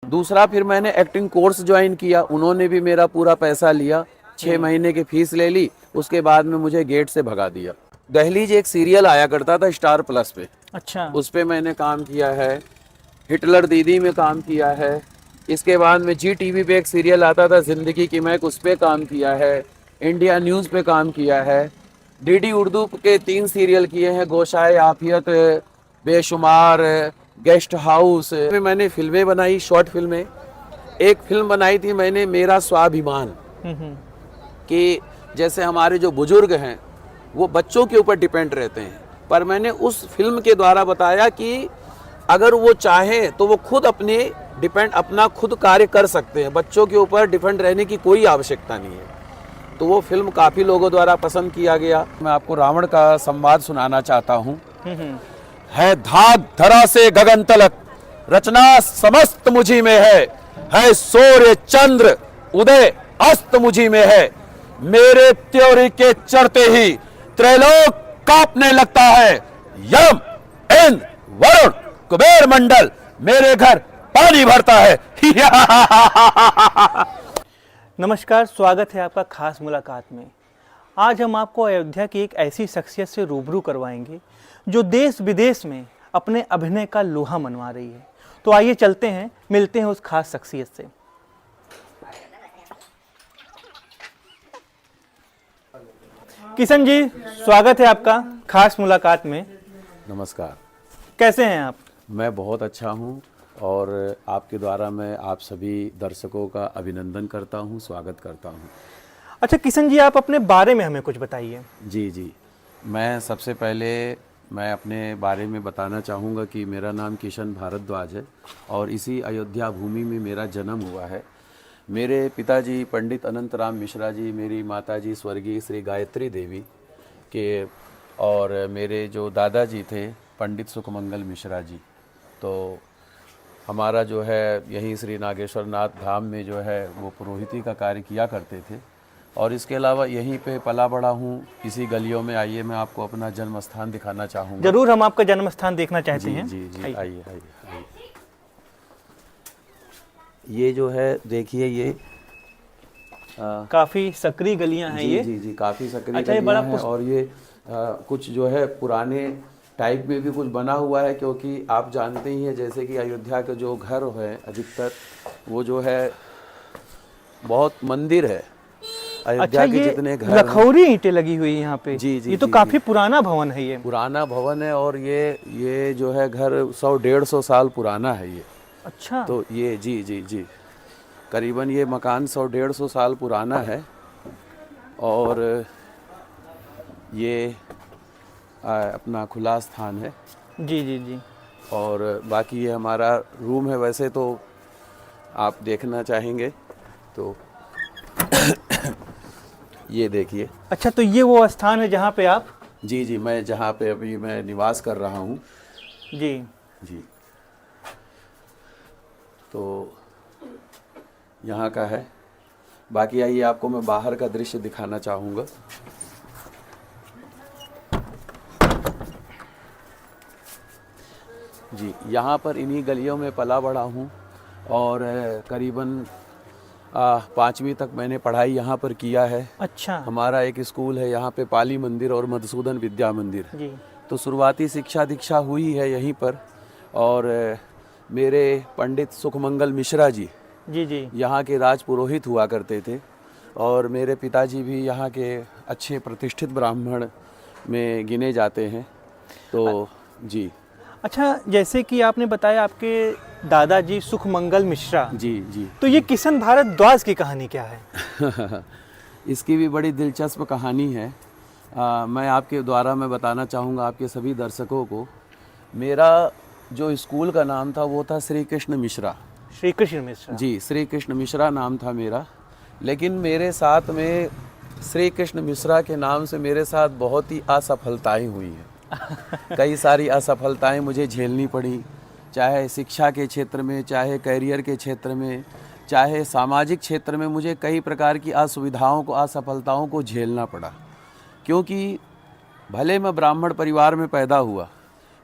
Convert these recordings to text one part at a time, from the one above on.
दूसरा फिर मैंने एक्टिंग कोर्स ज्वाइन किया, उन्होंने भी मेरा पूरा पैसा लिया, 6 महीने की फीस ले ली, उसके बाद में मुझे गेट से भगा दिया। दहलीज एक सीरियल आया करता था स्टार प्लस पे, अच्छा। उस पे मैंने काम किया है। हिटलर दीदी में काम किया है। इसके बाद में जी टीवी पे एक सीरियल आता था जिंदगी की महक, उस पे काम किया है। इंडिया न्यूज़ पे काम किया है। डीडी उर्दू के 3 सीरियल किए हैं, गोशाए आफियत, बेशुमार, गेस्ट हाउस में मैंने फिल्में बनाई, शॉर्ट फिल्में। एक फिल्म बनाई थी मैंने, मेरा स्वाभिमान, हम्म। कि जैसे हमारे जो बुजुर्ग हैं वो बच्चों के ऊपर डिपेंड रहते हैं, पर मैंने उस फिल्म के द्वारा बताया कि अगर वो चाहें तो वो खुद अपना खुद कार्य कर सकते हैं, बच्चों के ऊपर डिपेंड रहने की कोई आवश्यकता नहीं है। तो वो फिल्म काफ़ी लोगों द्वारा पसंद किया गया। मैं आपको रावण का संवाद सुनाना चाहता हूँ। है धाक धरा से गगन तलक, रचना समस्त मुझी में है सूर्य चंद्र उदय अस्त मुझी में है। मेरे त्योरी के चढ़ते ही त्रैलोक कांपने लगता है। यम इंद्र वरुण कुबेर मंडल मेरे घर पानी भरता है। नमस्कार, स्वागत है आपका खास मुलाकात में। आज हम आपको अयोध्या की एक ऐसी शख्सियत से रूबरू करवाएंगे जो देश विदेश में अपने अभिनय का लोहा मनवा रही है। तो आइए चलते हैं, मिलते हैं उस खास शख्सियत से। किशन जी, स्वागत है आपका खास मुलाकात में। नमस्कार। कैसे हैं आप? मैं बहुत अच्छा हूं और आपके द्वारा मैं आप सभी दर्शकों का अभिनंदन करता हूं, स्वागत करता हूं। अच्छा किशन जी, आप अपने बारे में हमें कुछ बताइए। जी, मैं सबसे पहले मैं अपने बारे में बताना चाहूँगा कि मेरा नाम किशन भारद्वाज है और इसी अयोध्या भूमि में मेरा जन्म हुआ है। मेरे पिताजी पंडित अनंतराम मिश्रा जी, मेरी माताजी स्वर्गीय श्री गायत्री देवी के, और मेरे जो दादाजी थे पंडित सुखमंगल मिश्रा जी। तो हमारा जो है यहीं श्री नागेश्वर नाथ धाम में जो है वो पुरोहिती का कार्य किया करते थे, और इसके अलावा यहीं पे पला बड़ा हूँ, इसी गलियों में। आइए मैं आपको अपना जन्म स्थान दिखाना चाहूँगा। जरूर, हम आपका जन्म स्थान देखना चाहते हैं। जी, आइए। ये जो है देखिए, ये काफी सकरी गलियां हैं। ये जी काफ़ी सक्रिय अच्छा, ये बड़ा है। और ये कुछ जो है पुराने टाइप में भी कुछ बना हुआ है, क्योंकि आप जानते ही हैं जैसे कि अयोध्या के जो घर है अधिकतर वो जो है बहुत मंदिर है। अयोध्या के जितने घर लखौरी ईंटें लगी हुई है यहाँ पे। जी, ये तो काफी पुराना भवन है। ये पुराना भवन है और ये जो है घर 100-150 साल पुराना है ये। अच्छा। तो ये जी करीबन ये मकान 100-150 साल पुराना है। और ये अपना खुला स्थान है। जी। और बाकी ये हमारा रूम है। वैसे तो आप देखना चाहेंगे तो ये देखिए। अच्छा, तो ये वो स्थान है जहाँ पे आप? जी, मैं जहाँ पे अभी मैं निवास कर रहा हूँ। जी, तो यहाँ का है। बाकी आइए आपको मैं बाहर का दृश्य दिखाना चाहूँगा। जी, यहाँ पर इन्हीं गलियों में पला बड़ा हूँ और करीबन 5वीं तक मैंने पढ़ाई यहाँ पर किया है। अच्छा। हमारा एक स्कूल है यहाँ पे, पाली मंदिर और मधुसूदन विद्या मंदिर। जी। तो शुरुआती शिक्षा दीक्षा हुई है यहीं पर। और मेरे पंडित सुखमंगल मिश्रा जी जी यहाँ के राज पुरोहित हुआ करते थे, और मेरे पिताजी भी यहाँ के अच्छे प्रतिष्ठित ब्राह्मण में गिने जाते हैं। तो जी। अच्छा, जैसे कि आपने बताया आपके दादाजी सुखमंगल मिश्रा। जी। तो ये किशन भारद्वाज की कहानी क्या है? इसकी भी बड़ी दिलचस्प कहानी है। मैं आपके द्वारा मैं बताना चाहूँगा आपके सभी दर्शकों को। मेरा जो स्कूल का नाम था वो था श्री कृष्ण मिश्रा। श्री कृष्ण मिश्रा। जी, श्री कृष्ण मिश्रा नाम था मेरा। लेकिन मेरे साथ में श्री कृष्ण मिश्रा के नाम से मेरे साथ बहुत ही असफलताएं हुई हैं। कई सारी असफलताएं मुझे झेलनी पड़ी, चाहे शिक्षा के क्षेत्र में, चाहे करियर के क्षेत्र में, चाहे सामाजिक क्षेत्र में। मुझे कई प्रकार की असुविधाओं को, असफलताओं को झेलना पड़ा, क्योंकि भले मैं ब्राह्मण परिवार में पैदा हुआ,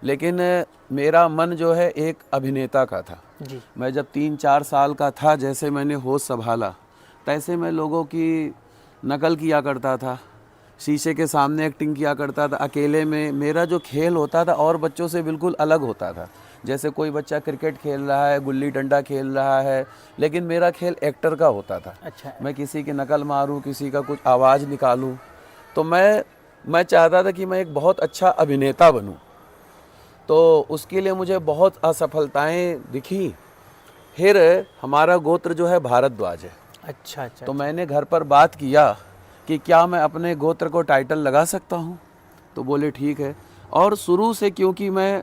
लेकिन मेरा मन जो है एक अभिनेता का था। जी। मैं जब 3-4 साल का था, जैसे मैंने होश संभाला, तैसे मैं लोगों की नकल किया करता था, शीशे के सामने एक्टिंग किया करता था अकेले में। मेरा जो खेल होता था और बच्चों से बिल्कुल अलग होता था। जैसे कोई बच्चा क्रिकेट खेल रहा है, गुल्ली डंडा खेल रहा है, लेकिन मेरा खेल एक्टर का होता था। अच्छा। मैं किसी की नकल मारूं, किसी का कुछ आवाज़ निकालूं, तो मैं चाहता था कि मैं एक बहुत अच्छा अभिनेता बनूं। तो उसके लिए मुझे बहुत असफलताएं दिखी। फिर हमारा गोत्र जो है भारद्वाज है। अच्छा अच्छा। तो मैंने घर पर बात किया कि क्या मैं अपने गोत्र को टाइटल लगा सकता हूँ, तो बोले ठीक है। और शुरू से क्योंकि मैं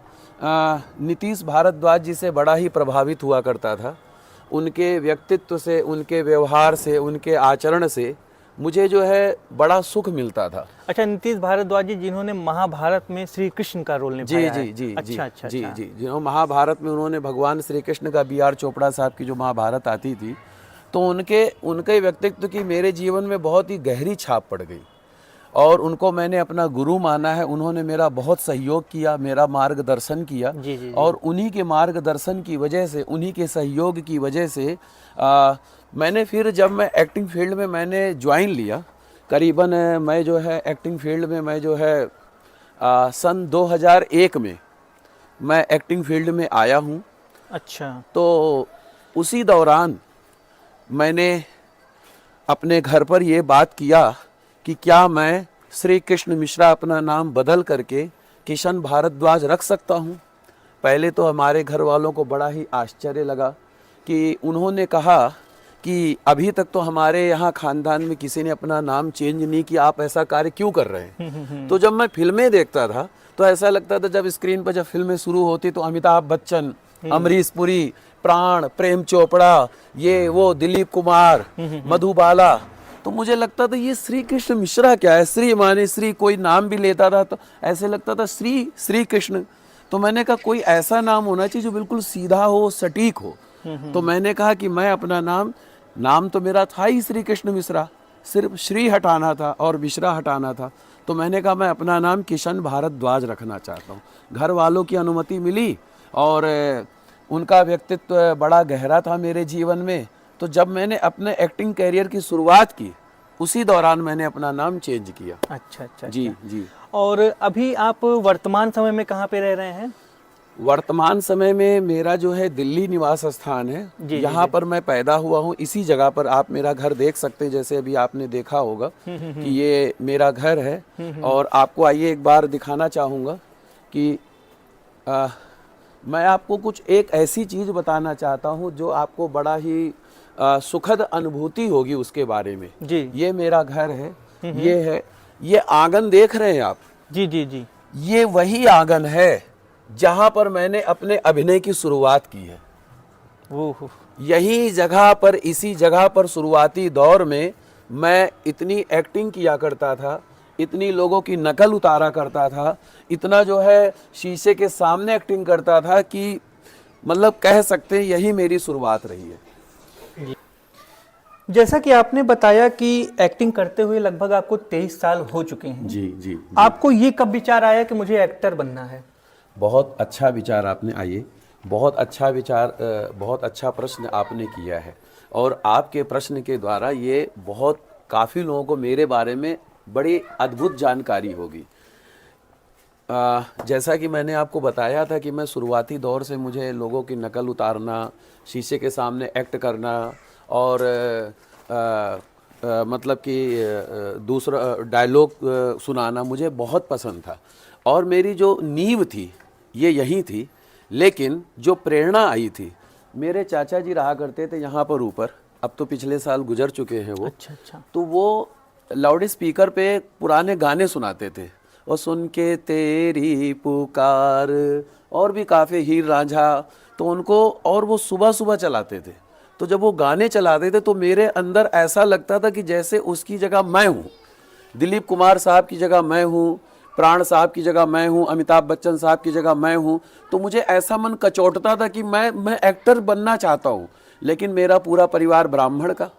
नीतीश भारद्वाज जी से बड़ा ही प्रभावित हुआ करता था, उनके व्यक्तित्व से, उनके व्यवहार से, उनके आचरण से मुझे जो है बड़ा सुख मिलता था। अच्छा, नीतीश भारद्वाज जी जिन्होंने महाभारत में श्री कृष्ण का रोल जी निभाया जी है। जी अच्छा जी अच्छा जी अच्छा। जी जिन्होंने महाभारत में उन्होंने भगवान श्री कृष्ण का B.R. चोपड़ा साहब की जो महाभारत आती थी, तो उनके व्यक्तित्व की मेरे जीवन में बहुत ही गहरी छाप पड़ गई और उनको मैंने अपना गुरु माना है। उन्होंने मेरा बहुत सहयोग किया, मेरा मार्गदर्शन किया। जी जी जी। और उन्हीं के मार्गदर्शन की वजह से, उन्हीं के सहयोग की वजह से मैंने फिर जब मैं एक्टिंग फील्ड में मैंने ज्वाइन लिया, करीबन मैं जो है एक्टिंग फील्ड में मैं जो है सन 2001 में मैं एक्टिंग फील्ड में आया हूँ। अच्छा। तो उसी दौरान मैंने अपने घर पर ये बात किया कि क्या मैं श्री कृष्ण मिश्रा अपना नाम बदल करके किशन भारद्वाज रख सकता हूँ। पहले तो हमारे घर वालों को बड़ा ही आश्चर्य लगा कि उन्होंने कहा कि अभी तक तो हमारे यहाँ खानदान में किसी ने अपना नाम चेंज नहीं किया, आप ऐसा कार्य क्यों कर रहे हैं। तो जब मैं फिल्में देखता था तो ऐसा लगता था, जब स्क्रीन पर जब फिल्में शुरू होती तो अमिताभ बच्चन, अमरीश पुरी, प्राण, प्रेम चोपड़ा, ये वो दिलीप कुमार, मधुबाला, तो मुझे लगता था ये श्री कृष्ण मिश्रा क्या है। श्री माने श्री, कोई नाम भी लेता था तो ऐसे लगता था श्री कृष्ण। तो मैंने कहा कोई ऐसा नाम होना चाहिए जो बिल्कुल सीधा हो, सटीक हो। तो मैंने कहा कि मैं अपना नाम तो मेरा था ही श्री कृष्ण मिश्रा, सिर्फ श्री हटाना था और मिश्रा हटाना था। तो मैंने कहा मैं अपना नाम किशन भारद्वाज रखना चाहता हूँ। घर वालों की अनुमति मिली और उनका व्यक्तित्व बड़ा गहरा था मेरे जीवन में। तो जब मैंने अपने एक्टिंग करियर की शुरुआत की, उसी दौरान मैंने अपना नाम चेंज किया। अच्छा अच्छा। जी जी। और अभी आप वर्तमान समय में कहाँ पे रह रहे हैं? वर्तमान समय में मेरा जो है दिल्ली निवास स्थान है। यहाँ पर मैं पैदा हुआ हूँ, इसी जगह पर आप मेरा घर देख सकते हैं। जैसे अभी आपने देखा होगा कि ये मेरा घर है। और आपको आइए एक बार दिखाना चाहूँगा कि मैं आपको कुछ एक ऐसी चीज़ बताना चाहता हूँ जो आपको बड़ा ही सुखद अनुभूति होगी उसके बारे में। जी। ये मेरा घर है, ये है, ये आंगन देख रहे हैं आप? जी जी जी। ये वही आंगन है जहाँ पर मैंने अपने अभिनय की शुरुआत की है। ओह। यही जगह पर, इसी जगह पर शुरुआती दौर में मैं इतनी एक्टिंग किया करता था, इतनी लोगों की नकल उतारा करता था, इतना जो है शीशे के सामने एक्टिंग करता था कि मतलब कह सकते हैं यही मेरी शुरुआत रही है। जैसा कि आपने बताया कि एक्टिंग करते हुए लगभग आपको 23 साल हो चुके हैं। जी जी। आपको ये कब विचार आया कि मुझे एक्टर बनना है? बहुत अच्छा विचार आपने, आइए, बहुत अच्छा विचार, बहुत अच्छा प्रश्न आपने किया है। और आपके प्रश्न के द्वारा ये बहुत काफ़ी लोगों को मेरे बारे में बड़ी अद्भुत जानकारी होगी। जैसा कि मैंने आपको बताया था कि मैं शुरुआती दौर से मुझे लोगों की नकल उतारना, शीशे के सामने एक्ट करना और मतलब कि दूसरा डायलॉग सुनाना मुझे बहुत पसंद था। और मेरी जो नींव थी ये यही थी। लेकिन जो प्रेरणा आई थी, मेरे चाचा जी रहा करते थे यहाँ पर ऊपर, अब तो पिछले साल गुजर चुके हैं वो। अच्छा अच्छा। तो वो लाउड स्पीकर पे पुराने गाने सुनाते थे, और सुन के तेरी पुकार, और भी काफ़ी हीर रांझा, तो उनको, और वो सुबह सुबह चलाते थे। तो जब वो गाने चलाते थे तो मेरे अंदर ऐसा लगता था कि जैसे उसकी जगह मैं हूँ, दिलीप कुमार साहब की जगह मैं हूँ, प्राण साहब की जगह मैं हूँ, अमिताभ बच्चन साहब की जगह मैं हूँ। तो मुझे ऐसा मन कचोटता था कि मैं एक्टर बनना चाहता हूँ। लेकिन मेरा पूरा परिवार ब्राह्मण का,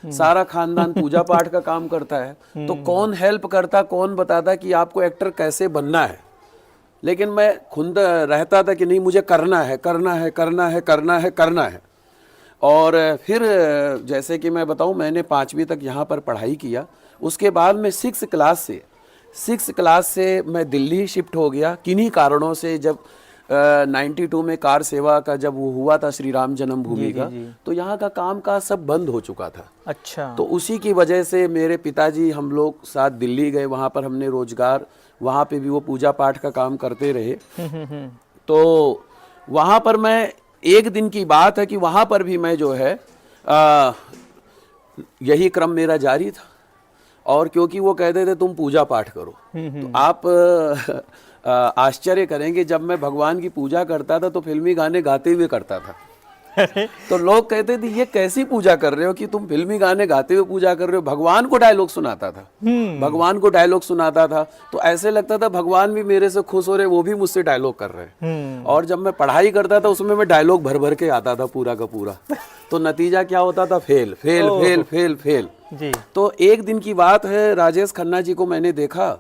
सारा खानदान पूजा पाठ का काम करता है, तो कौन हेल्प करता, कौन बताता कि आपको एक्टर कैसे बनना है। लेकिन मैं खुद रहता था कि नहीं, मुझे करना है करना है करना है करना है करना है। और फिर जैसे कि मैं बताऊं, मैंने 5वीं तक यहाँ पर पढ़ाई किया। उसके बाद मैं 6 क्लास से मैं दिल्ली शिफ्ट हो गया किन्हीं कारणों से। जब 92 में कार सेवा का जब वो हुआ था, श्री राम जन्मभूमि का, तो यहाँ का काम का सब बंद हो चुका था। अच्छा। तो उसी की वजह से मेरे पिताजी, हम लोग साथ दिल्ली गए। वहाँ पर हमने रोजगार, वहाँ पे भी वो पूजा पाठ का काम करते रहे। तो वहाँ पर मैं, एक दिन की बात है कि वहाँ पर भी मैं जो है यही क्रम मेरा जारी था। और क्योंकि वो कहते थे तुम पूजा पाठ करो, तो आप आश्चर्य करेंगे, जब मैं भगवान की पूजा करता था तो फिल्मी गाने गाते हुए करता था। तो लोग कहते थे ये कैसी पूजा कर रहे हो कि तुम फिल्मी गाने गाते हुए पूजा कर रहे हो। भगवान को डायलॉग सुनाता था, भगवान को डायलॉग सुनाता था। तो ऐसे लगता था भगवान भी मेरे से खुश हो रहे, वो भी मुझसे डायलॉग कर रहे हैं। और जब मैं पढ़ाई करता था उसमें मैं डायलॉग भर भर के आता था पूरा का पूरा। तो नतीजा क्या होता था? Fail fail fail fail fail जी। तो एक दिन की बात है, राजेश खन्ना जी को मैंने देखा,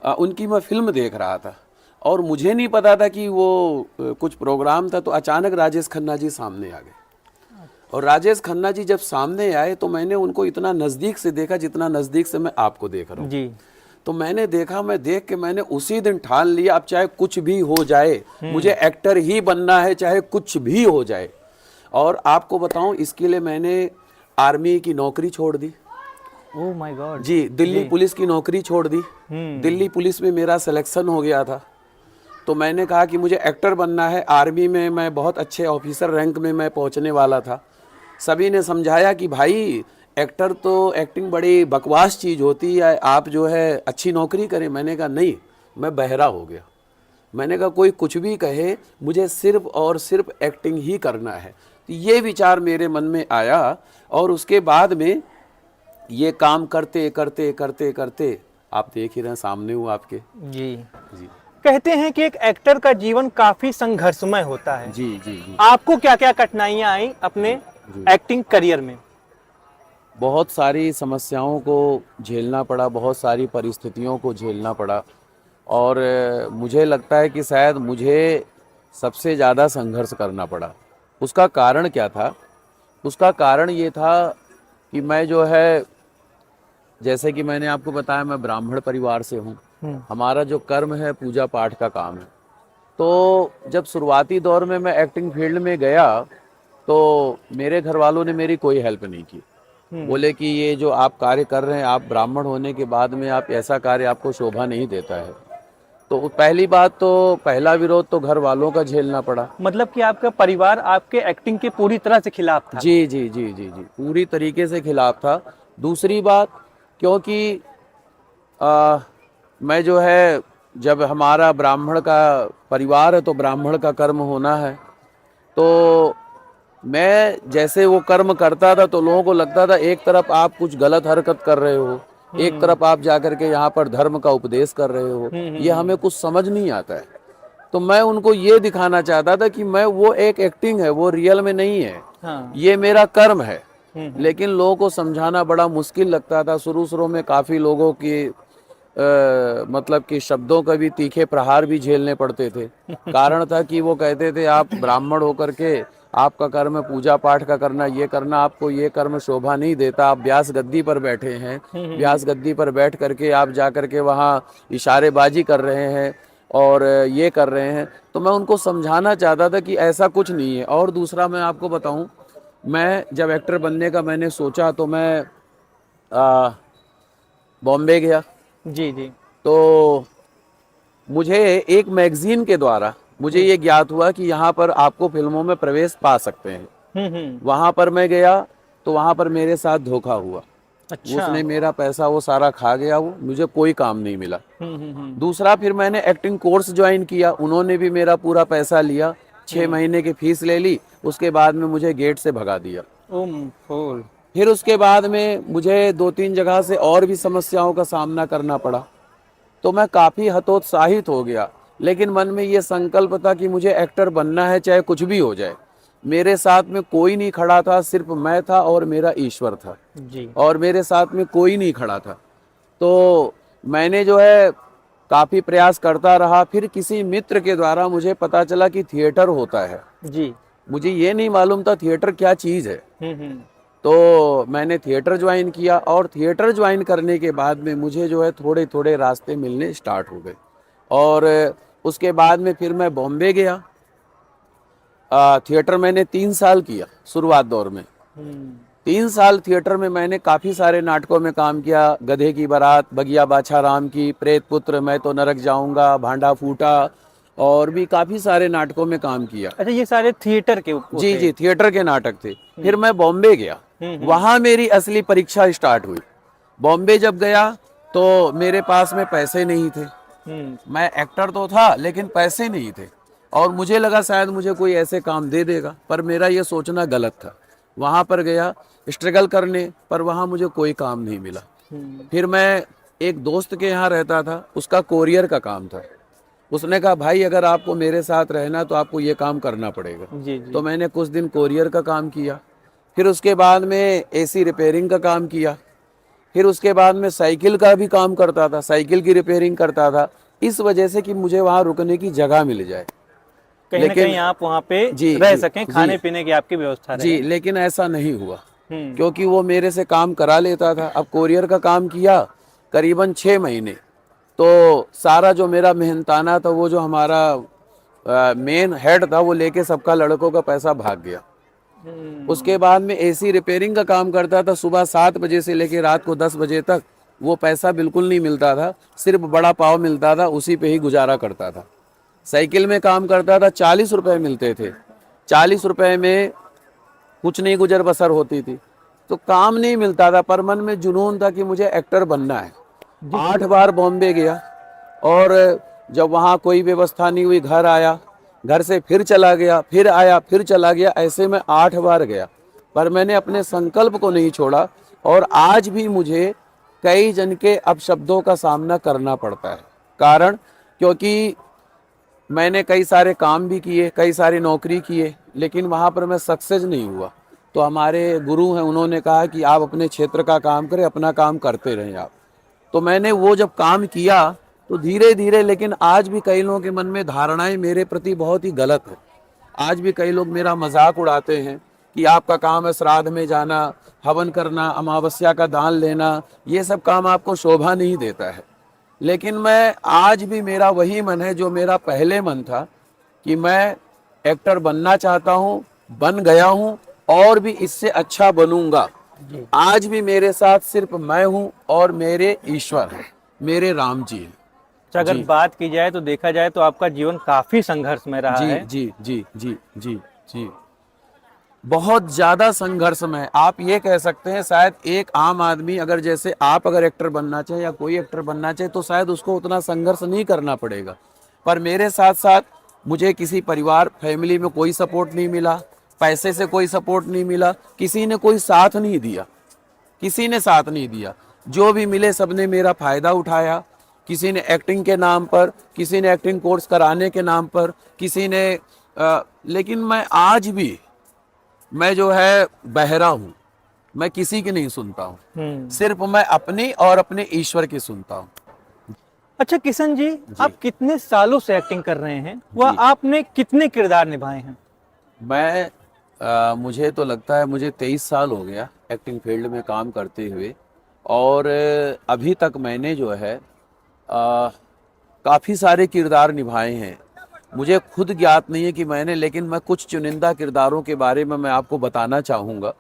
उनकी मैं फिल्म देख रहा था और मुझे नहीं पता था कि वो कुछ प्रोग्राम था। तो अचानक राजेश खन्ना जी सामने आ गए। और राजेश खन्ना जी जब सामने आए तो मैंने उनको इतना नज़दीक से देखा जितना नज़दीक से मैं आपको देख रहा हूँ जी। तो मैंने देखा, मैं देख के मैंने उसी दिन ठान लिया, अब चाहे कुछ भी हो जाए मुझे एक्टर ही बनना है, चाहे कुछ भी हो जाए। और आपको बताऊं, इसके लिए मैंने आर्मी की नौकरी छोड़ दी। Oh my god. जी, दिल्ली पुलिस की नौकरी छोड़ दी। दिल्ली पुलिस में मेरा सिलेक्शन हो गया था। तो मैंने कहा कि मुझे एक्टर बनना है। आर्मी में मैं बहुत अच्छे ऑफिसर रैंक में मैं पहुंचने वाला था। सभी ने समझाया कि भाई एक्टर तो, एक्टिंग बड़ी बकवास चीज़ होती है, आप जो है अच्छी नौकरी करें। मैंने कहा नहीं, मैं बहरा हो गया। मैंने कहा कोई कुछ भी कहे, मुझे सिर्फ और सिर्फ एक्टिंग ही करना है। तो ये विचार मेरे मन में आया और उसके बाद में ये काम करते करते करते करते, आप देख ही रहे हैं, सामने हूँ आपके। जी। जी कहते हैं कि एक एक्टर का जीवन काफी संघर्षमय होता है। जी जी जी। आपको क्या क्या कठिनाइयां आई अपने एक्टिंग करियर में? बहुत सारी समस्याओं को झेलना पड़ा, बहुत सारी परिस्थितियों को झेलना पड़ा। और मुझे लगता है कि शायद मुझे सबसे ज़्यादा संघर्ष करना पड़ा। उसका कारण क्या था? उसका कारण ये था कि मैं जो है, जैसे कि मैंने आपको बताया, मैं ब्राह्मण परिवार से हूँ। हमारा जो कर्म है पूजा पाठ का काम है। तो जब शुरुआती दौर में मैं एक्टिंग फील्ड में गया तो मेरे घर वालों ने मेरी कोई हेल्प नहीं की। बोले कि ये जो आप कार्य कर रहे हैं, आप ब्राह्मण होने के बाद में आप ऐसा कार्य, आपको शोभा नहीं देता है। तो पहली बात तो, पहला विरोध तो घर वालों का झेलना पड़ा। मतलब कि आपका परिवार आपके एक्टिंग के पूरी तरह से खिलाफ था? जी जी जी जी जी, पूरी तरीके से खिलाफ था। दूसरी बात, क्योंकि मैं जो है, जब हमारा ब्राह्मण का परिवार है तो ब्राह्मण का कर्म होना है। तो मैं जैसे वो कर्म करता था तो लोगों को लगता था एक तरफ आप कुछ गलत हरकत कर रहे हो, एक तरफ आप जाकर के यहाँ पर धर्म का उपदेश कर रहे हो, ये हमें कुछ समझ नहीं आता है। तो मैं उनको ये दिखाना चाहता था कि मैं, वो एक एक्टिंग है, वो रियल में नहीं है। हाँ। ये मेरा कर्म है। लेकिन लोगों को समझाना बड़ा मुश्किल लगता था। शुरू में काफ़ी लोगों की मतलब कि शब्दों का भी तीखे प्रहार भी झेलने पड़ते थे। कारण था कि वो कहते थे आप ब्राह्मण होकर के आपका कर्म है पूजा पाठ का करना, ये करना, आपको ये कर्म शोभा नहीं देता। आप व्यास गद्दी पर बैठे हैं, व्यास गद्दी पर बैठ करके आप जा करके वहाँ इशारेबाजी कर रहे हैं और ये कर रहे हैं। तो मैं उनको समझाना चाहता था कि ऐसा कुछ नहीं है। और दूसरा मैं आपको बताऊं, मैं जब एक्टर बनने का मैंने सोचा तो मैं बॉम्बे गया। जी जी। तो मुझे एक मैगजीन के द्वारा मुझे ये ज्ञात हुआ कि यहाँ पर आपको फिल्मों में प्रवेश पा सकते हैं। वहाँ पर मैं गया तो वहाँ पर मेरे साथ धोखा हुआ। अच्छा। उसने मेरा पैसा वो सारा खा गया, वो मुझे कोई काम नहीं मिला। दूसरा, फिर मैंने एक्टिंग कोर्स ज्वाइन किया, उन्होंने भी मेरा पूरा पैसा लिया, 6 महीने की फीस ले ली, उसके बाद में मुझे गेट से भगा दिया। फिर उसके बाद में मुझे 2-3 जगह से और भी समस्याओं का सामना करना पड़ा। तो मैं काफ़ी हतोत्साहित हो गया, लेकिन मन में ये संकल्प था कि मुझे एक्टर बनना है, चाहे कुछ भी हो जाए। मेरे साथ में कोई नहीं खड़ा था, सिर्फ मैं था और मेरा ईश्वर था जी। और मेरे साथ में कोई नहीं खड़ा था। तो मैंने जो है काफ़ी प्रयास करता रहा। फिर किसी मित्र के द्वारा मुझे पता चला कि थिएटर होता है। जी। मुझे ये नहीं मालूम था थिएटर क्या चीज़ है। हम्म। तो मैंने थिएटर ज्वाइन किया और थिएटर ज्वाइन करने के बाद में मुझे जो है थोड़े थोड़े रास्ते मिलने स्टार्ट हो गए। और उसके बाद में फिर मैं बॉम्बे गया। थिएटर मैंने 3 साल किया शुरुआत दौर में। 3 साल थिएटर में मैंने काफ़ी सारे नाटकों में काम किया। गधे की बारात, बगिया बाछा राम की, प्रेत पुत्र, मैं तो नरक जाऊंगा, भांडा फूटा, और भी काफ़ी सारे नाटकों में काम किया। अच्छा, ये सारे थिएटर के जी जी, थिएटर के नाटक थे। फिर मैं बॉम्बे गया, हम्म। वहाँ मेरी असली परीक्षा स्टार्ट हुई। बॉम्बे जब गया तो मेरे पास में पैसे नहीं थे। मैं एक्टर तो था लेकिन पैसे नहीं थे, और मुझे लगा शायद मुझे कोई ऐसे काम दे देगा, पर मेरा ये सोचना गलत था। वहाँ पर गया स्ट्रगल करने, पर वहाँ मुझे कोई काम नहीं मिला। फिर मैं एक दोस्त के यहाँ रहता था, उसका कोरियर का काम था। उसने कहा भाई अगर आपको मेरे साथ रहना तो आपको ये काम करना पड़ेगा। जी जी। तो मैंने कुछ दिन कोरियर का काम किया। फिर उसके बाद में एसी रिपेयरिंग का काम किया। फिर उसके बाद में साइकिल का भी काम करता था, साइकिल की रिपेयरिंग करता था, इस वजह से कि मुझे वहाँ रुकने की जगह मिल जाए, कहीं ना कहीं आप वहाँ पे जी रह जी सकें, जी खाने पीने की आपकी व्यवस्था रहे। जी, लेकिन ऐसा नहीं हुआ हम्म। क्योंकि वो मेरे से काम करा लेता था। अब कोरियर का काम किया करीबन 6 महीने, तो सारा जो मेरा मेहनताना था, वो जो हमारा मेन हेड था, वो लेके सबका लड़कों का पैसा भाग गया। उसके बाद में एसी रिपेयरिंग का काम करता था, सुबह 7 बजे से लेके रात को 10 बजे तक। वो पैसा बिल्कुल नहीं मिलता था, सिर्फ बड़ा पाव मिलता था, उसी पे ही गुजारा करता था। साइकिल में काम करता था, 40 रुपए मिलते थे। 40 रुपए में कुछ नहीं गुजर बसर होती थी, तो काम नहीं मिलता था, पर मन में जुनून था कि मुझे एक्टर बनना है। 8 बार बॉम्बे गया, और जब वहाँ कोई व्यवस्था नहीं हुई, घर आया, घर से फिर चला गया, फिर आया, फिर चला गया, ऐसे में 8 बार गया, पर मैंने अपने संकल्प को नहीं छोड़ा। और आज भी मुझे कई जन के अपशब्दों का सामना करना पड़ता है। कारण क्योंकि मैंने कई सारे काम भी किए, कई सारी नौकरी किए, लेकिन वहाँ पर मैं सक्सेस नहीं हुआ। तो हमारे गुरु हैं, उन्होंने कहा कि आप अपने क्षेत्र का काम करें, अपना काम करते रहें आप। तो मैंने वो जब काम किया तो धीरे धीरे, लेकिन आज भी कई लोगों के मन में धारणाएं मेरे प्रति बहुत ही गलत है। आज भी कई लोग मेरा मजाक उड़ाते हैं कि आपका काम है श्राद्ध में जाना, हवन करना, अमावस्या का दान लेना, ये सब काम आपको शोभा नहीं देता है। लेकिन मैं आज भी, मेरा वही मन है जो मेरा पहले मन था कि मैं एक्टर बनना चाहता हूँ, बन गया हूँ, और भी इससे अच्छा बनूंगा। आज भी मेरे साथ सिर्फ मैं हूँ और मेरे ईश्वर हैं, मेरे राम जी हैं। अच्छा, अगर बात की जाए तो देखा जाए तो आपका जीवन काफी संघर्ष में रहा जी है। जी जी जी जी जी, बहुत ज्यादा संघर्ष में। आप ये कह सकते हैं शायद एक आम आदमी अगर, जैसे आप अगर एक्टर बनना चाहे या कोई एक्टर बनना चाहे, तो शायद उसको उतना संघर्ष नहीं करना पड़ेगा। पर मेरे साथ साथ मुझे किसी परिवार, फैमिली में कोई सपोर्ट नहीं मिला, पैसे से कोई सपोर्ट नहीं मिला, किसी ने कोई साथ नहीं दिया, किसी ने साथ नहीं दिया। जो भी मिले सबने मेरा फायदा उठाया। किसी ने एक्टिंग के नाम पर, किसी ने एक्टिंग कोर्स कराने के नाम पर, किसी ने लेकिन मैं आज भी, मैं जो है बहरा हूँ, मैं किसी की नहीं सुनता हूँ, सिर्फ मैं अपनी और अपने ईश्वर की सुनता हूँ। अच्छा किशन जी, आप कितने सालों से एक्टिंग कर रहे हैं, वह आपने कितने किरदार निभाए हैं? मैं मुझे तो लगता है मुझे 23 साल हो गया एक्टिंग फील्ड में काम करते हुए, और अभी तक मैंने जो है काफ़ी सारे किरदार निभाए हैं। मुझे खुद ज्ञात नहीं है कि मैंने, लेकिन मैं कुछ चुनिंदा किरदारों के बारे में मैं आपको बताना चाहूँगा।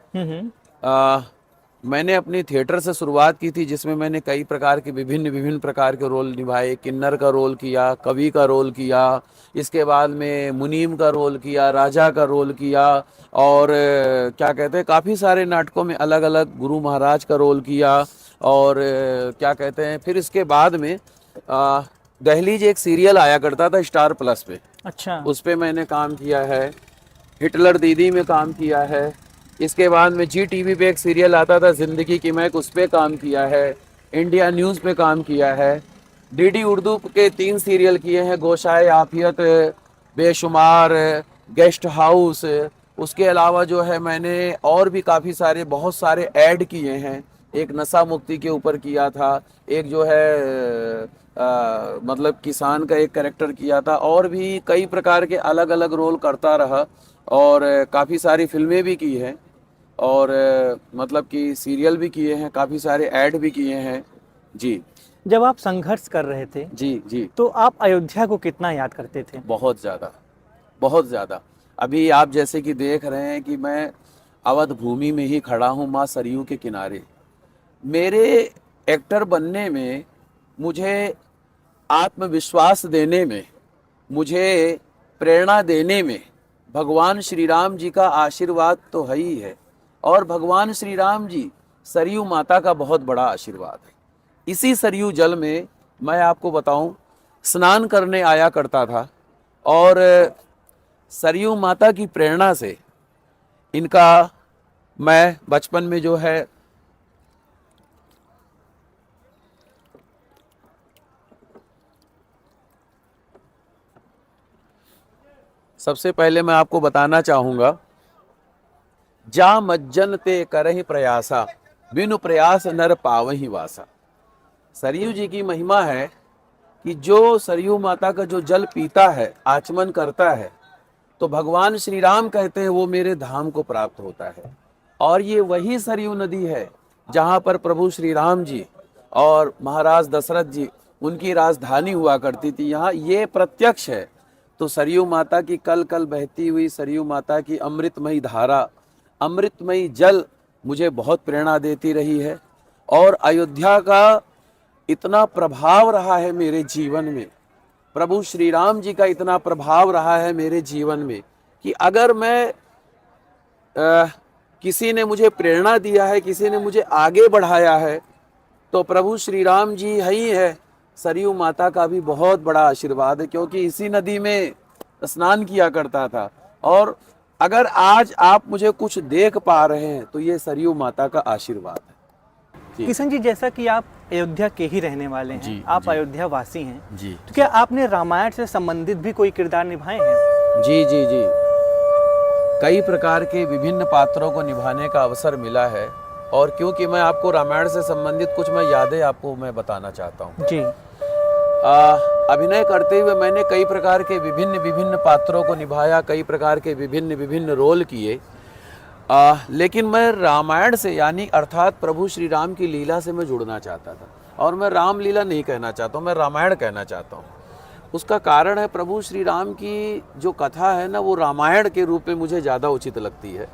मैंने अपनी थिएटर से शुरुआत की थी, जिसमें मैंने कई प्रकार के विभिन्न प्रकार के रोल निभाए। किन्नर का रोल किया, कवि का रोल किया, इसके बाद में मुनीम का रोल किया, राजा का रोल किया, और क्या कहते हैं, काफ़ी सारे नाटकों में अलग अलग गुरु महाराज का रोल किया। और क्या कहते हैं, फिर इसके बाद में दहलीज एक सीरियल आया करता था स्टार प्लस पे, अच्छा, उस पे मैंने काम किया है। हिटलर दीदी में काम किया है। इसके बाद में जी टीवी पे एक सीरियल आता था जिंदगी की महक, उस पे काम किया है। इंडिया न्यूज़ पे काम किया है। डीडी उर्दू के 3 सीरियल किए हैं, गोशाए आफियत, बेशुमार, गेस्ट हाउस। उसके अलावा जो है मैंने और भी काफ़ी सारे, बहुत सारे ऐड किए हैं। एक नशा मुक्ति के ऊपर किया था, एक जो है मतलब किसान का एक कैरेक्टर किया था, और भी कई प्रकार के अलग अलग रोल करता रहा, और काफ़ी सारी फिल्में भी की हैं, और मतलब कि सीरियल भी किए हैं, काफ़ी सारे ऐड भी किए हैं। जी जब आप संघर्ष कर रहे थे जी जी। तो आप अयोध्या को कितना याद करते थे? बहुत ज़्यादा, बहुत ज़्यादा। अभी आप जैसे कि देख रहे हैं कि मैं अवध भूमि में ही खड़ा हूँ, माँ सरयू के किनारे। मेरे एक्टर बनने में, मुझे आत्मविश्वास देने में, मुझे प्रेरणा देने में भगवान श्री राम जी का आशीर्वाद तो है ही है, और भगवान श्री राम जी सरयू माता का बहुत बड़ा आशीर्वाद है। इसी सरयू जल में मैं आपको बताऊं, स्नान करने आया करता था, और सरयू माता की प्रेरणा से इनका मैं बचपन में जो है सबसे पहले मैं आपको बताना चाहूँगा, जा मज्जन ते करहि प्रयासा, बिनु प्रयास नर पावहि वासा। सरयू जी की महिमा है कि जो सरयू माता का जो जल पीता है, आचमन करता है, तो भगवान श्री राम कहते हैं वो मेरे धाम को प्राप्त होता है। और ये वही सरयू नदी है जहाँ पर प्रभु श्री राम जी और महाराज दशरथ जी, उनकी राजधानी हुआ करती थी। यहाँ ये प्रत्यक्ष है। तो सरयू माता की कल कल बहती हुई सरयू माता की अमृतमयी धारा, अमृतमयी जल मुझे बहुत प्रेरणा देती रही है। और अयोध्या का इतना प्रभाव रहा है मेरे जीवन में, प्रभु श्री राम जी का इतना प्रभाव रहा है मेरे जीवन में, कि अगर मैं किसी ने मुझे प्रेरणा दिया है, किसी ने मुझे आगे बढ़ाया है, तो प्रभु श्री राम जी ही है। सरयू माता का भी बहुत बड़ा आशीर्वाद है, क्योंकि इसी नदी में स्नान किया करता था। और अगर आज आप मुझे कुछ देख पा रहे हैं तो ये सरयू माता का आशीर्वाद है। जी। किशन जी, जैसा कि आप अयोध्या के ही रहने वाले हैं, जी, आप जी। अयोध्या वासी हैं, जी तो क्या आपने रामायण से संबंधित भी कोई किरदार निभाए हैं? जी जी जी, कई प्रकार के विभिन्न पात्रों को निभाने का अवसर मिला है। और क्योंकि मैं आपको रामायण से संबंधित कुछ मैं यादें आपको मैं बताना चाहता हूँ। जी। अभिनय करते हुए मैंने कई प्रकार के विभिन्न विभिन्न पात्रों को निभाया, कई प्रकार के विभिन्न विभिन्न रोल किए। लेकिन मैं रामायण से, यानी अर्थात प्रभु श्री राम की लीला से मैं जुड़ना चाहता था। और मैं रामलीला नहीं कहना चाहता हूँ, मैं रामायण कहना चाहता हूँ। उसका कारण है, प्रभु श्री राम की जो कथा है ना, वो रामायण के रूप में मुझे ज़्यादा उचित लगती है।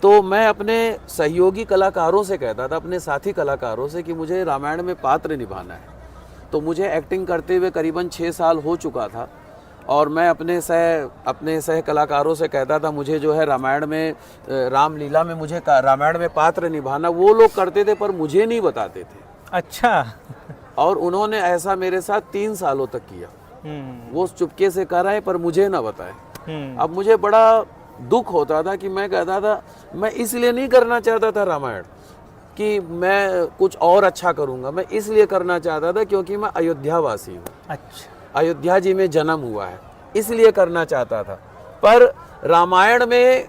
तो मैं अपने सहयोगी कलाकारों से कहता था, अपने साथी कलाकारों से, कि मुझे रामायण में पात्र निभाना है। तो मुझे एक्टिंग करते हुए करीबन 6 साल हो चुका था, और मैं अपने सह कलाकारों से कहता था, मुझे जो है रामायण में, रामलीला में मुझे रामायण में पात्र निभाना। वो लोग करते थे पर मुझे नहीं बताते थे। अच्छा। और उन्होंने ऐसा मेरे साथ 3 सालों तक किया। वो चुपके से कराए पर मुझे ना बताए। अब मुझे बड़ा दुख होता था कि मैं कहता था, मैं इसलिए नहीं करना चाहता था रामायण कि मैं कुछ और अच्छा करूंगा, मैं इसलिए करना चाहता था क्योंकि मैं अयोध्या वासी हूँ। अच्छा। अयोध्या जी में जन्म हुआ है, इसलिए करना चाहता था। पर रामायण में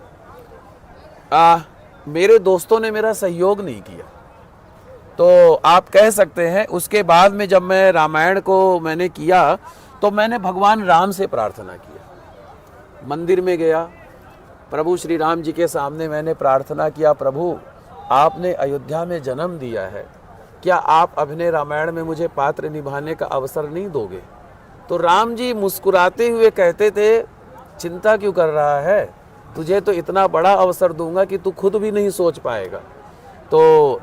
मेरे दोस्तों ने मेरा सहयोग नहीं किया। तो आप कह सकते हैं, उसके बाद में जब मैं रामायण को मैंने किया, तो मैंने भगवान राम से प्रार्थना किया। मंदिर में गया, प्रभु श्री राम जी के सामने मैंने प्रार्थना किया, प्रभु आपने अयोध्या में जन्म दिया है, क्या आप अभिनय रामायण में मुझे पात्र निभाने का अवसर नहीं दोगे? तो राम जी मुस्कुराते हुए कहते थे, चिंता क्यों कर रहा है, तुझे तो इतना बड़ा अवसर दूंगा कि तू खुद भी नहीं सोच पाएगा। तो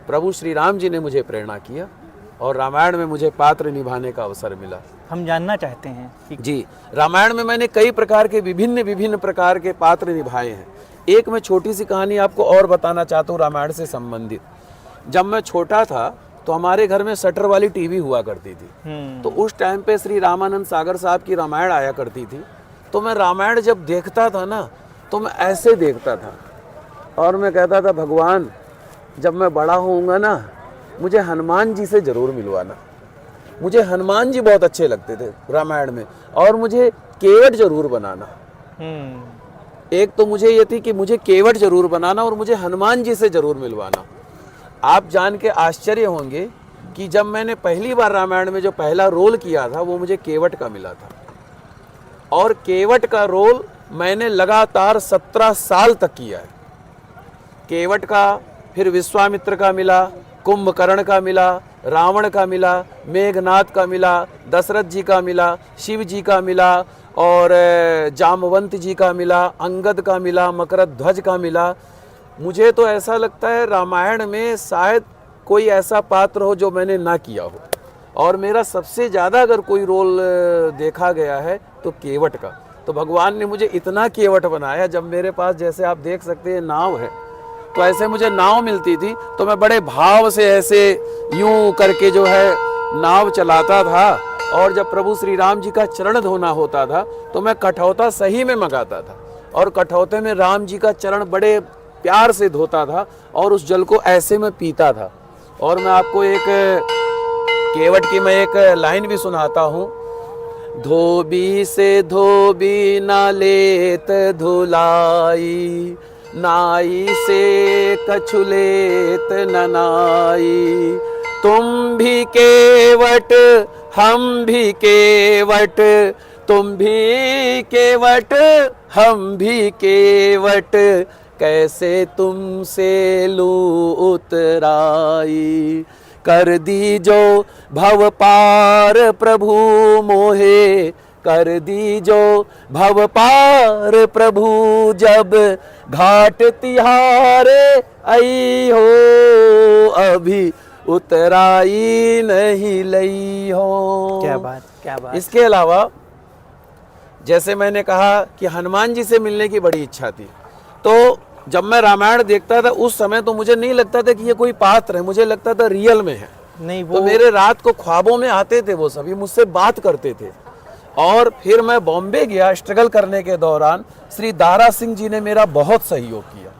प्रभु श्री राम जी ने मुझे प्रेरणा किया और रामायण में मुझे पात्र निभाने का अवसर मिला। हम जानना चाहते हैं कि जी, रामायण में मैंने कई प्रकार के विभिन्न प्रकार के पात्र निभाए हैं। एक मैं छोटी सी कहानी आपको और बताना चाहता हूँ रामायण से संबंधित। जब मैं छोटा था तो हमारे घर में शटर वाली टीवी हुआ करती थी। तो उस टाइम पे श्री रामानंद सागर साहब की रामायण आया करती थी। तो मैं रामायण जब देखता था ना, तो मैं ऐसे देखता था और मैं कहता था, भगवान जब मैं बड़ा होऊंगा ना, मुझे हनुमान जी से जरूर मिलवाना। मुझे हनुमान जी बहुत अच्छे लगते थे रामायण में, और मुझे केवट जरूर बनाना। एक तो मुझे ये थी कि मुझे केवट जरूर बनाना और मुझे हनुमान जी से जरूर मिलवाना। आप जान के आश्चर्य होंगे, कि जब मैंने पहली बार रामायण में जो पहला रोल किया था वो मुझे केवट का मिला था, और केवट का रोल मैंने लगातार 17 साल तक किया है। केवट का, फिर विश्वामित्र का मिला, कुंभकर्ण का मिला, रावण का मिला, मेघनाद का मिला, दशरथ जी का मिला, शिव जी का मिला, और जामवंत जी का मिला, अंगद का मिला, मकरध्वज का मिला। मुझे तो ऐसा लगता है रामायण में शायद कोई ऐसा पात्र हो जो मैंने ना किया हो, और मेरा सबसे ज़्यादा अगर कोई रोल देखा गया है तो केवट का। तो भगवान ने मुझे इतना केवट बनाया, जब मेरे पास जैसे आप देख सकते हैं नाव है, तो ऐसे मुझे नाव मिलती थी तो मैं बड़े भाव से ऐसे यूं करके जो है नाव चलाता था, और जब प्रभु श्री राम जी का चरण धोना होता था तो मैं कठौता सही में मंगाता था, और कठौते में राम जी का चरण बड़े प्यार से धोता था, और उस जल को ऐसे में पीता था। और मैं आपको एक केवट की मैं एक लाइन भी सुनाता हूँ। धोबी से धोबी ना लेत धुलाई, नाई से कछु लेत न नाई। तुम भी केवट हम भी केवट, तुम भी केवट हम भी केवट, कैसे तुमसे लूं उतराई। कर दी जो भव पार प्रभु मोहे, कर दी जो भव पार प्रभु, जब घाट तिहारे आई हो, अभी उतराई नहीं लई हो। क्या बात, क्या बात। इसके अलावा जैसे मैंने कहा कि हनुमान जी से मिलने की बड़ी इच्छा थी, तो जब मैं रामायण देखता था उस समय तो मुझे नहीं लगता था कि ये कोई पात्र है, मुझे लगता था रियल में है। नहीं वो तो मेरे रात को ख्वाबों में आते थे वो सभी, मुझसे बात करते थे। और फिर मैं बॉम्बे गया स्ट्रगल करने के दौरान, श्री दारा सिंह जी ने मेरा बहुत सहयोग किया।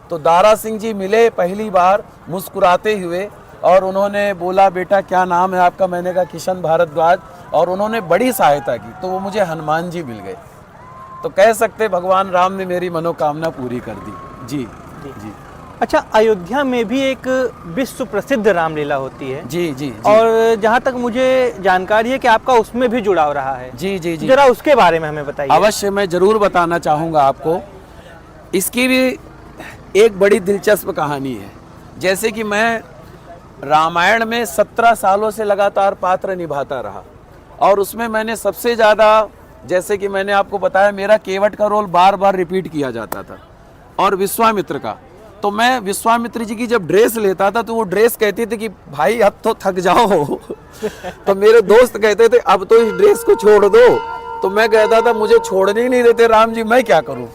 तो दारा सिंह जी मिले पहली बार मुस्कुराते हुए, और उन्होंने बोला बेटा क्या नाम है आपका, मैंने कहा किशन भारद्वाज, और उन्होंने बड़ी सहायता की, तो वो मुझे हनुमान जी मिल गए। तो कह सकते भगवान राम ने मेरी मनोकामना पूरी कर दी। जी जी। अच्छा, अयोध्या में भी एक विश्व प्रसिद्ध रामलीला होती है। जी जी, जी। और जहाँ तक मुझे जानकारी है कि आपका उसमें भी जुड़ाव रहा है। जी जी जी, जरा उसके बारे में हमें बताइए। अवश्य, मैं जरूर बताना चाहूँगा आपको। इसकी भी एक बड़ी दिलचस्प कहानी है। जैसे कि मैं रामायण में 17 सालों से लगातार पात्र निभाता रहा, और उसमें मैंने सबसे ज़्यादा, जैसे कि मैंने आपको बताया, मेरा केवट का रोल बार बार रिपीट किया जाता था, और विश्वामित्र का। तो मैं विश्वामित्र जी की जब ड्रेस लेता था तो वो ड्रेस कहती थी कि भाई अब तो थक जाओ तो मेरे दोस्त कहते थे अब तो इस ड्रेस को छोड़ दो। तो मैं कहता था मुझे छोड़ने ही नहीं देते राम जी, मैं क्या करूं।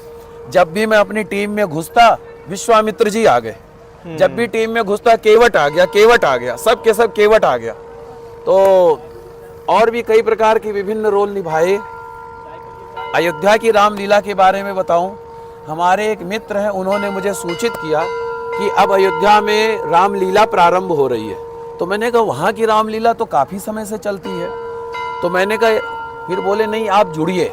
जब भी मैं अपनी टीम में घुसता विश्वामित्र जी आ गए, जब भी टीम में घुसता केवट आ गया, केवट आ गया, सब के सब केवट आ गया। तो और भी कई प्रकार के विभिन्न रोल निभाए। अयोध्या की रामलीला के बारे में बताऊं, हमारे एक मित्र हैं, उन्होंने मुझे सूचित किया कि अब अयोध्या में रामलीला प्रारंभ हो रही है। तो मैंने कहा वहाँ की रामलीला तो काफ़ी समय से चलती है। तो मैंने कहा, फिर बोले नहीं आप जुड़िए।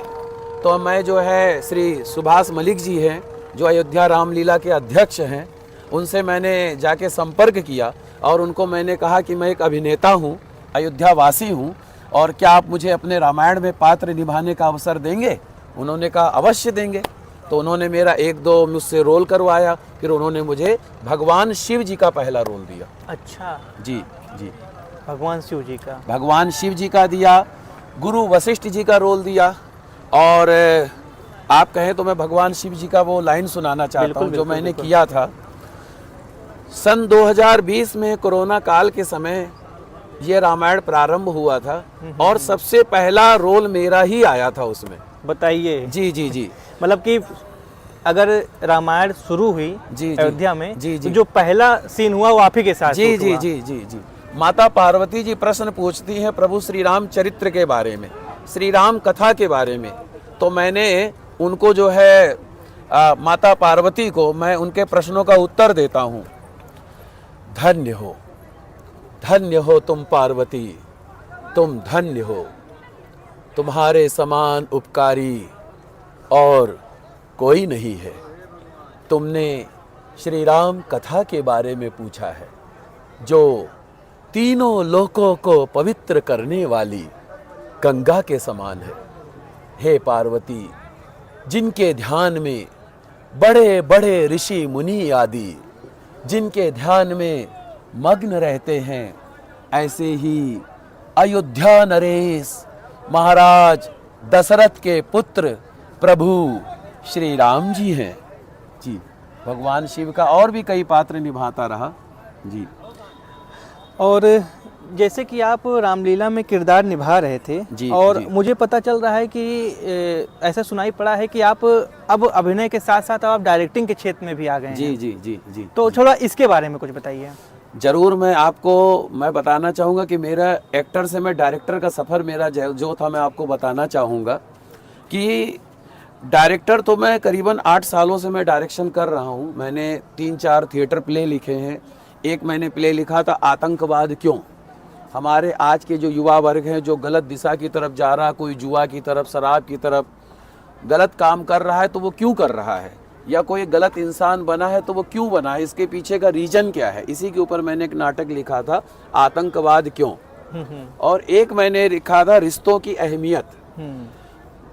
तो मैं जो है श्री सुभाष मलिक जी हैं जो अयोध्या रामलीला के अध्यक्ष हैं, उनसे मैंने जाके संपर्क किया, और उनको मैंने कहा कि मैं एक अभिनेता हूँ, अयोध्या वासी हूँ, और क्या आप मुझे अपने रामायण में पात्र निभाने का अवसर देंगे। उन्होंने कहा अवश्य देंगे। तो उन्होंने मेरा 1-2 मुझसे रोल करवाया, फिर उन्होंने मुझे भगवान शिव जी का पहला रोल दिया। अच्छा जी जी, भगवान शिव जी का, भगवान शिव जी का दिया, गुरु वशिष्ठ जी का रोल दिया। और आप कहें तो मैं भगवान शिव जी का वो लाइन सुनाना चाहता हूँ जो मैंने किया था सन 2020 में। कोरोना काल के समय ये रामायण प्रारंभ हुआ था, और सबसे पहला रोल मेरा ही आया था उसमें। बताइए। जी जी जी, मतलब कि अगर रामायण शुरू हुई जी, अयोध्या में, जी, जी, तो जो पहला सीन हुआ वो आप ही के साथ जी शूट जी हुआ। जी जी जी। माता पार्वती जी प्रश्न पूछती हैं प्रभु श्री राम चरित्र के बारे में, श्री राम कथा के बारे में। तो मैंने उनको जो है माता पार्वती को मैं उनके प्रश्नों का उत्तर देता हूँ। धन्य हो तुम पार्वती, तुम धन्य हो, तुम्हारे समान उपकारी और कोई नहीं है। तुमने श्री राम कथा के बारे में पूछा है, जो तीनों लोकों को पवित्र करने वाली गंगा के समान है। हे पार्वती, जिनके ध्यान में बड़े बड़े ऋषि मुनि आदि जिनके ध्यान में मग्न रहते हैं, ऐसे ही अयोध्या नरेश महाराज दशरथ के पुत्र प्रभु श्री राम जी हैं। जी, भगवान शिव का और भी कई पात्र निभाता रहा। जी, और जैसे कि आप रामलीला में किरदार निभा रहे थे, जी, और जी। मुझे पता चल रहा है कि ऐसा सुनाई पड़ा है कि आप अब अभिनय के साथ साथ आप डायरेक्टिंग के क्षेत्र में भी आ गए हैं। जी जी जी जी। तो थोड़ा इसके बारे में कुछ बताइए। जरूर, मैं बताना चाहूँगा कि मेरा एक्टर से मैं डायरेक्टर का सफ़र मेरा जो था, मैं आपको बताना चाहूँगा कि डायरेक्टर तो मैं करीबन 8 सालों से मैं डायरेक्शन कर रहा हूँ। मैंने 3-4 थिएटर प्ले लिखे हैं। एक मैंने प्ले लिखा था आतंकवाद क्यों। हमारे आज के जो युवा वर्ग हैं, जो गलत दिशा की तरफ जा रहा है, कोई जुआ की तरफ, शराब की तरफ गलत काम कर रहा है, तो वो क्यों कर रहा है, या कोई गलत इंसान बना है तो वो क्यों बना है, इसके पीछे का रीजन क्या है। इसी के ऊपर मैंने एक नाटक लिखा था आतंकवाद क्यों। और एक मैंने लिखा था रिश्तों की अहमियत।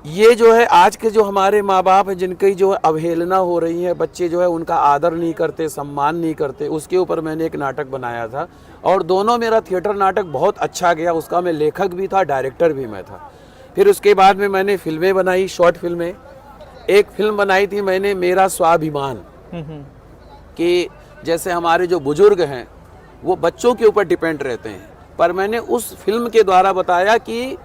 ये जो है आज के जो हमारे माँ बाप हैं, जिनकी जो अवहेलना हो रही है, बच्चे जो है उनका आदर नहीं करते, सम्मान नहीं करते, उसके ऊपर मैंने एक नाटक बनाया था। और दोनों मेरा थिएटर नाटक बहुत अच्छा गया, उसका मैं लेखक भी था, डायरेक्टर भी मैं था। फिर उसके बाद में मैंने फिल्में बनाई, शॉर्ट फिल्में। एक फिल्म बनाई थी मैंने मेरा स्वाभिमान, कि जैसे हमारे जो बुजुर्ग हैं वो बच्चों के ऊपर डिपेंड रहते हैं, पर मैंने उस फिल्म के द्वारा बताया कि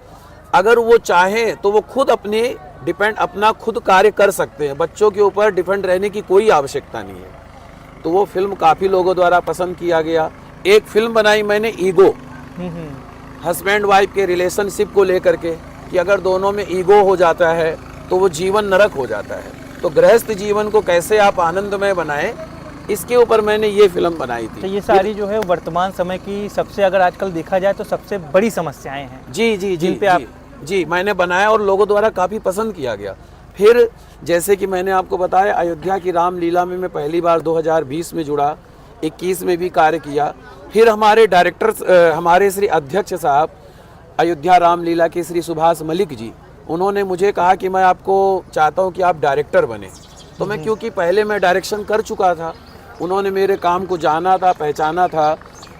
अगर वो चाहें तो वो खुद अपना खुद कार्य कर सकते हैं, बच्चों के ऊपर डिपेंड रहने की कोई आवश्यकता नहीं है। तो वो फिल्म काफ़ी लोगों द्वारा पसंद किया गया। एक फिल्म बनाई मैंने ईगो, हस्बैंड वाइफ के रिलेशनशिप को लेकर के, कि अगर दोनों में ईगो हो जाता है तो वो जीवन नरक हो जाता है। तो गृहस्थ जीवन को कैसे आप आनंदमय बनाएं, इसके ऊपर मैंने ये फिल्म बनाई थी। तो ये सारी जो है वर्तमान समय की सबसे, अगर आजकल देखा जाए तो सबसे बड़ी समस्याएं हैं। जी जी जी जिन पे आप जी मैंने बनाया और लोगों द्वारा काफ़ी पसंद किया गया। फिर जैसे कि मैंने आपको बताया अयोध्या की रामलीला में मैं पहली बार 2020 में जुड़ा, 21 में भी कार्य किया। फिर हमारे डायरेक्टर, हमारे श्री अध्यक्ष साहब अयोध्या रामलीला के श्री सुभाष मलिक जी, उन्होंने मुझे कहा कि मैं आपको चाहता हूं कि आप डायरेक्टर बने। तो मैं, क्योंकि पहले मैं डायरेक्शन कर चुका था, उन्होंने मेरे काम को जाना था, पहचाना था,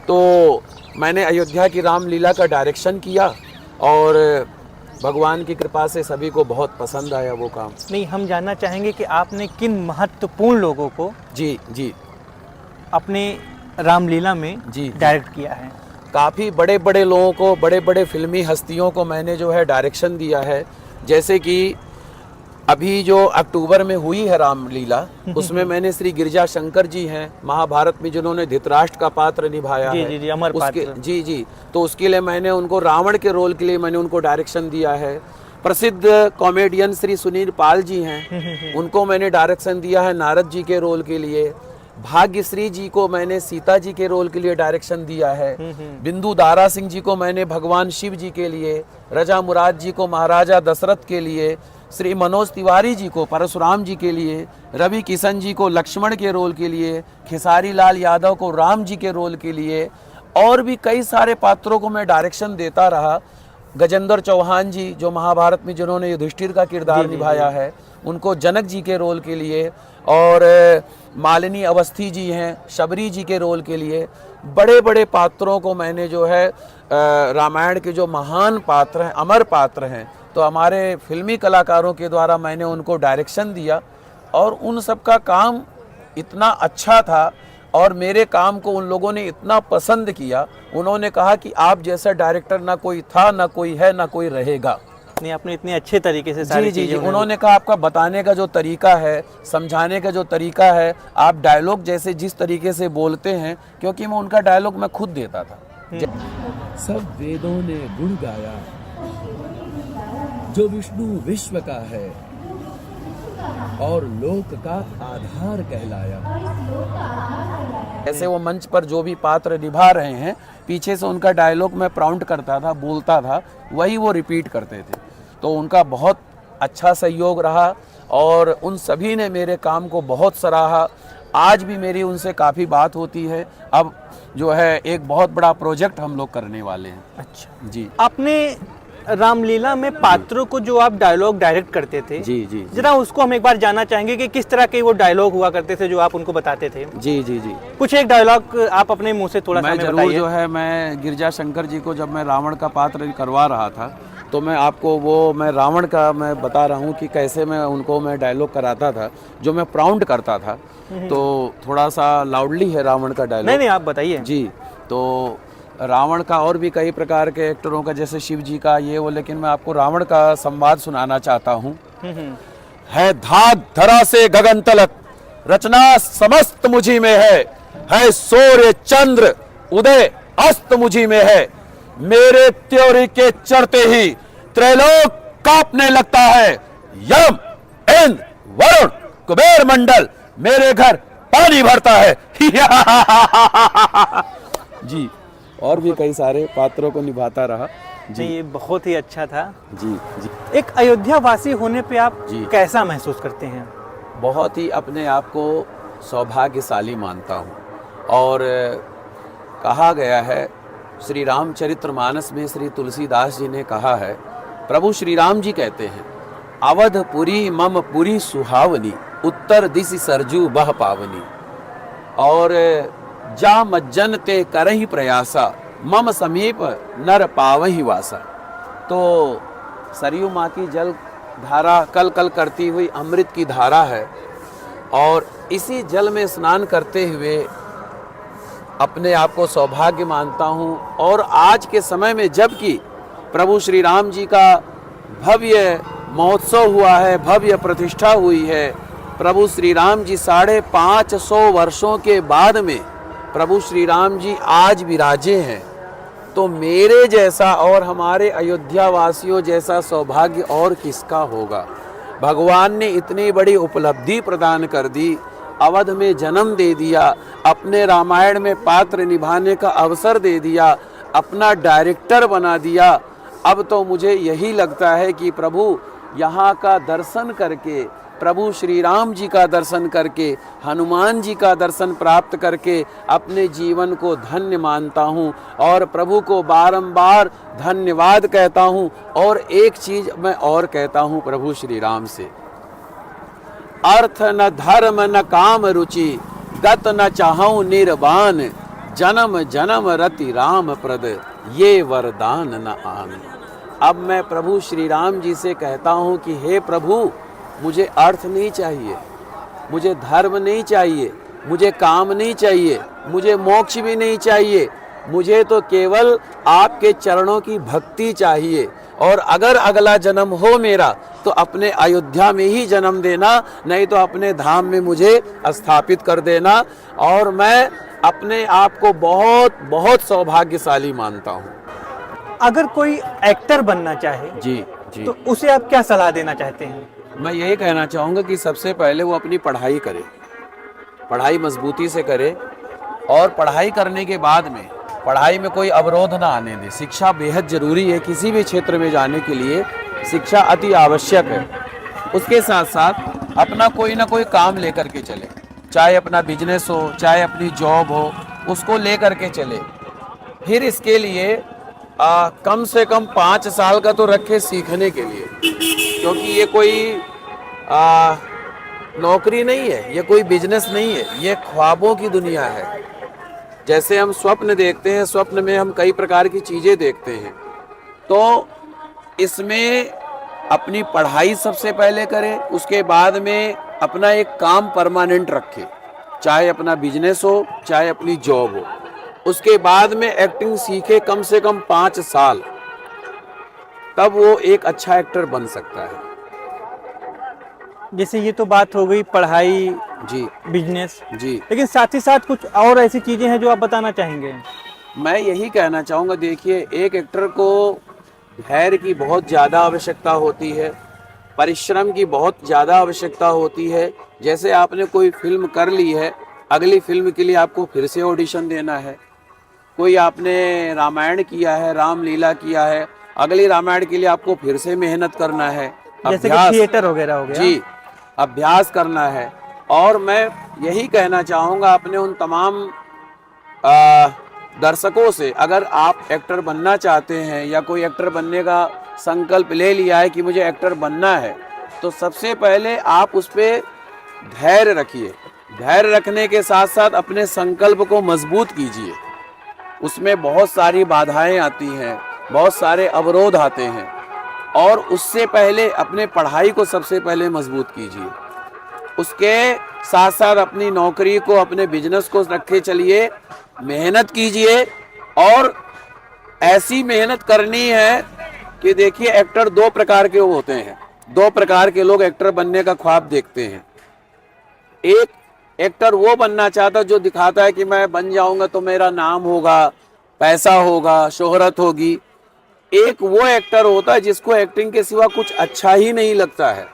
तो मैंने अयोध्या की रामलीला का डायरेक्शन किया और भगवान की कृपा से सभी को बहुत पसंद आया वो काम। नहीं, हम जानना चाहेंगे कि आपने किन महत्वपूर्ण लोगों को जी जी अपने रामलीला में जी डायरेक्ट किया है। काफ़ी बड़े बड़े लोगों को, बड़े बड़े फिल्मी हस्तियों को मैंने जो है डायरेक्शन दिया है। जैसे कि अभी जो अक्टूबर में हुई है रामलीला, उसमें मैंने श्री गिरजा शंकर जी हैं, महाभारत में जिन्होंने धृतराष्ट्र का पात्र निभाया है। जी जी, अमर पात्र। जी जी, तो उसके लिए मैंने उनको, रावण के रोल के लिए मैंने उनको डायरेक्शन दिया है। प्रसिद्ध कॉमेडियन श्री सुनील पाल जी हैं, उनको मैंने डायरेक्शन दिया है नारद जी के रोल के लिए। भाग्यश्री जी को मैंने सीता जी के रोल के लिए डायरेक्शन दिया है। बिंदु दारा सिंह जी को मैंने भगवान शिव जी के लिए, रजा मुराद जी को महाराजा दशरथ के लिए, श्री मनोज तिवारी जी को परशुराम जी के लिए, रवि किशन जी को लक्ष्मण के रोल के लिए, खेसारी लाल यादव को राम जी के रोल के लिए, और भी कई सारे पात्रों को मैं डायरेक्शन देता रहा। गजेंद्र चौहान जी, जो महाभारत में जिन्होंने युधिष्ठिर का किरदार निभाया है, उनको जनक जी के रोल के लिए, और मालिनी अवस्थी जी हैं शबरी जी के रोल के लिए। बड़े बड़े पात्रों को मैंने जो है, रामायण के जो महान पात्र हैं, अमर पात्र हैं, तो हमारे फिल्मी कलाकारों के द्वारा मैंने उनको डायरेक्शन दिया। और उन सब का काम इतना अच्छा था और मेरे काम को उन लोगों ने इतना पसंद किया, उन्होंने कहा कि आप जैसा डायरेक्टर ना कोई था, ना कोई है, ना कोई रहेगा। नहीं, आपने इतने अच्छे तरीके से सारी जी जी, चीजें उन्होंने कहा आपका बताने का जो तरीका है, समझाने का जो तरीका है, आप डायलॉग जैसे जिस तरीके से बोलते हैं, क्योंकि मैं उनका डायलॉग मैं खुद देता था। सब वेदों ने गुण गाया, जो विष्णु विश्व का है और लोक का आधार कहलाया। ऐसे वो मंच पर जो भी पात्र निभा रहे हैं, पीछे से उनका डायलॉग मैं प्राउंट करता था, बोलता था, वही वो रिपीट करते थे। तो उनका बहुत अच्छा सहयोग रहा और उन सभी ने मेरे काम को बहुत सराहा। आज भी मेरी उनसे काफ़ी बात होती है। अब जो है एक बहुत बड़ा प्रोजेक्ट हम लोग करने वाले हैं। अच्छा, जी आपने रामलीला में पात्रों को जो आप डायलॉग डायरेक्ट करते थे, जी जी जरा उसको हम एक बार जानना चाहेंगे कि किस तरह के वो डायलॉग हुआ करते थे जो आप उनको बताते थे। जी जी जी। कुछ एक डायलॉग आप अपने मुंह से थोड़ा सा मैं हमें जरूर बताइए। जो है मैं गिरजा शंकर जी को जब मैं रावण का पात्र करवा रहा था तो मैं आपको वो मैं रावण का मैं बता रहा हूँ कि कैसे मैं उनको मैं डायलॉग कराता था, जो मैं प्राउंड करता था। तो थोड़ा सा लाउडली है रावण का डायलॉग। नहीं आप बताइए। जी, तो रावण का और भी कई प्रकार के एक्टरों का, जैसे शिव जी का ये वो, लेकिन मैं आपको रावण का संवाद सुनाना चाहता हूँ। है धाक धरा से गगन तलक, रचना समस्त मुझी में है सूर्य चंद्र उदय अस्त मुझी में है। मेरे त्योरी के चढ़ते ही त्रैलोक कांपने लगता है। यम इंद्र वरुण कुबेर मंडल मेरे घर पानी भरता है। जी, और भी कई सारे पात्रों को निभाता रहा। जी, नहीं, ये बहुत ही अच्छा था। जी जी। एक अयोध्या वासी होने पे आप जी। कैसा महसूस करते हैं? बहुत ही अपने आप को सौभाग्यशाली मानता हूँ। और कहा गया है श्री रामचरितमानस में, श्री तुलसीदास जी ने कहा है, प्रभु श्री राम जी कहते हैं, अवधपुरी मम पुरी सुहावनी, उत्तर दिशि सरजू बह पावनी। और जा मज्जन ते करहि प्रयासा, मम समीप नर पावहि वासा। तो सरयू माँ की जल धारा कल कल करती हुई अमृत की धारा है, और इसी जल में स्नान करते हुए अपने आप को सौभाग्य मानता हूँ। और आज के समय में जबकि प्रभु श्री राम जी का भव्य महोत्सव हुआ है, भव्य प्रतिष्ठा हुई है, प्रभु श्री राम जी 550 वर्षों के बाद में प्रभु श्री राम जी आज विराजे हैं, तो मेरे जैसा और हमारे अयोध्या वासियों जैसा सौभाग्य और किसका होगा। भगवान ने इतनी बड़ी उपलब्धि प्रदान कर दी, अवध में जन्म दे दिया, अपने रामायण में पात्र निभाने का अवसर दे दिया, अपना डायरेक्टर बना दिया। अब तो मुझे यही लगता है कि प्रभु यहाँ का दर्शन करके, प्रभु श्री राम जी का दर्शन करके, हनुमान जी का दर्शन प्राप्त करके अपने जीवन को धन्य मानता हूँ और प्रभु को बारंबार धन्यवाद कहता हूँ। और एक चीज़ मैं और कहता हूँ प्रभु श्री राम से, अर्थ न धर्म न काम रुचि, गत न चाहूं निर्वाण, जन्म जन्म रति राम प्रद, ये वरदान न आन। अब मैं प्रभु श्री राम जी से कहता हूँ कि हे प्रभु, मुझे अर्थ नहीं चाहिए, मुझे धर्म नहीं चाहिए, मुझे काम नहीं चाहिए, मुझे मोक्ष भी नहीं चाहिए, मुझे तो केवल आपके चरणों की भक्ति चाहिए। और अगर अगला जन्म हो मेरा तो अपने अयोध्या में ही जन्म देना, नहीं तो अपने धाम में मुझे स्थापित कर देना। और मैं अपने आप को बहुत बहुत सौभाग्यशाली मानता हूँ। अगर कोई एक्टर बनना चाहे जी जी, तो उसे आप क्या सलाह देना चाहते हैं? मैं यही कहना चाहूँगा कि सबसे पहले वो अपनी पढ़ाई करे, पढ़ाई मजबूती से करे, और पढ़ाई करने के बाद में पढ़ाई में कोई अवरोध ना आने दे। शिक्षा बेहद ज़रूरी है, किसी भी क्षेत्र में जाने के लिए शिक्षा अति आवश्यक है। उसके साथ साथ अपना कोई ना कोई काम लेकर के चले, चाहे अपना बिजनेस हो, चाहे अपनी जॉब हो, उसको लेकर के चले। फिर इसके लिए कम से कम 5 साल का तो रखे सीखने के लिए, क्योंकि ये कोई नौकरी नहीं है, ये कोई बिजनेस नहीं है, ये ख्वाबों की दुनिया है। जैसे हम स्वप्न देखते हैं, स्वप्न में हम कई प्रकार की चीज़ें देखते हैं, तो इसमें अपनी पढ़ाई सबसे पहले करें, उसके बाद में अपना एक काम परमानेंट रखें, चाहे अपना बिजनेस हो, चाहे अपनी जॉब हो। उसके बाद में एक्टिंग सीखे कम से कम 5 साल, तब वो एक अच्छा एक्टर बन सकता है। जैसे ये तो बात हो गई पढ़ाई, जी बिजनेस जी, लेकिन साथ ही साथ कुछ और ऐसी चीजें हैं जो आप बताना चाहेंगे? मैं यही कहना चाहूँगा, देखिए, एक एक्टर को धैर्य की बहुत ज़्यादा आवश्यकता होती है, परिश्रम की बहुत ज़्यादा आवश्यकता होती है। जैसे आपने कोई फिल्म कर ली है, अगली फिल्म के लिए आपको फिर से ऑडिशन देना है। कोई आपने रामायण किया है, रामलीला किया है, अगली रामायण के लिए आपको फिर से मेहनत करना है, जैसे कि अभ्यास, थिएटर वगैरह हो गया। जी, अभ्यास करना है। और मैं यही कहना चाहूँगा अपने उन तमाम दर्शकों से, अगर आप एक्टर बनना चाहते हैं या कोई एक्टर बनने का संकल्प ले लिया है कि मुझे एक्टर बनना है, तो सबसे पहले आप उस पर धैर्य रखिए। धैर्य रखने के साथ साथ अपने संकल्प को मजबूत कीजिए। उसमें बहुत सारी बाधाएं आती हैं, बहुत सारे अवरोध आते हैं, और उससे पहले अपने पढ़ाई को सबसे पहले मजबूत कीजिए। उसके साथ साथ अपनी नौकरी को, अपने बिजनेस को रखे चलिए, मेहनत कीजिए। और ऐसी मेहनत करनी है कि देखिए, एक्टर दो प्रकार के होते हैं, दो प्रकार के लोग एक्टर बनने का ख्वाब देखते हैं। एक एक्टर वो बनना चाहता है जो दिखाता है कि मैं बन जाऊंगा तो मेरा नाम होगा, पैसा होगा, शोहरत होगी। एक वो एक्टर होता है जिसको एक्टिंग के सिवा कुछ अच्छा ही नहीं लगता है।